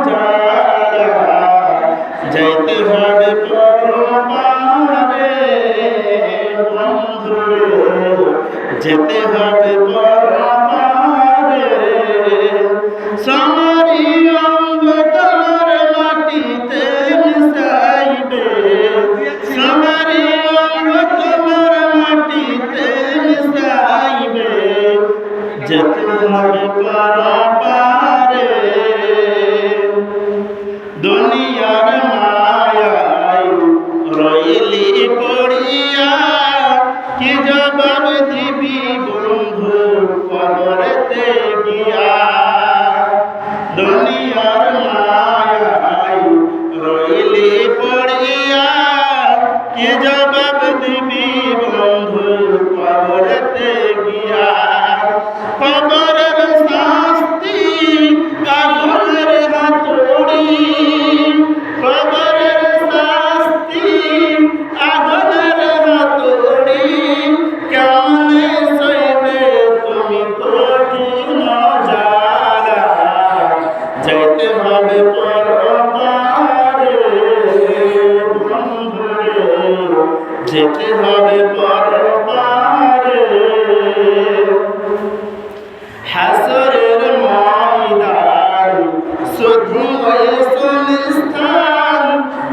যারা যাইতে হবে পরপারে বন্ধু যেতে হবে পরপারে সামারি অঙ্গ তোমার মাটিতে মিশাইবে সামারি অঙ্গ তোমার মাটিতে মিশাইবে যেতে হবে পরপারে দুনিয়ার মায়ায় রইলি পড়িয়া কি জবাব দিবি বন্ধু কবরেতে গিয়া দুনিয়ার মায়ায় রইলি পড়িয়া কি জবাব দিবি বন্ধু কবরেতে গিয়া কবরের শাস্তি কাগজের হাতুড়ি কবরের শাস্তি আগুনের হাতুড়ি কেমনে সইবে তুমি কঠিন জ্বালা যাইতে হবে পরপারে বন্ধুরে যেতে হবে পরপারে হাসরের ময়দান শুধু স্থান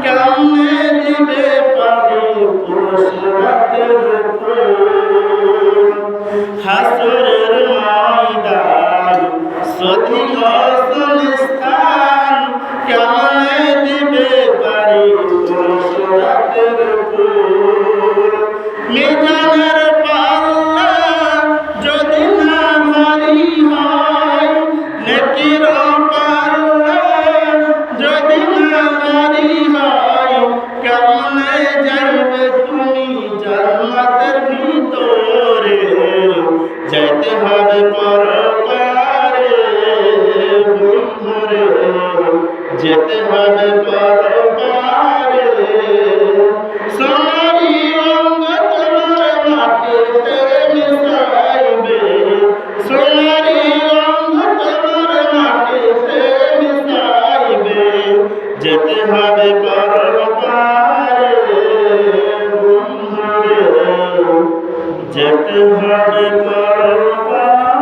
কেমনে দিবে পারে পুরুষরাতের হাসরের ময়দান শুধু স্থান কেমনে দিবে পারে পুরুষরাতের মিজানের পাল্লা যদি না ভারী হয় নেকির পাল্লা যদি না ভারী হয় কেমনে যাইবে তুমি জান্নাতের ভিতরে যাইতে হবে পরপারে বন্ধুরে যেতে হবে পরপারে সোনারি অঙ্গ তোমার মাটিতে মিশাইবে সোনারি অঙ্গ তোমার মাটিতে মিশাইবে যেতে হবে পরপারে বন্ধুরে যেতে হবে পরপারে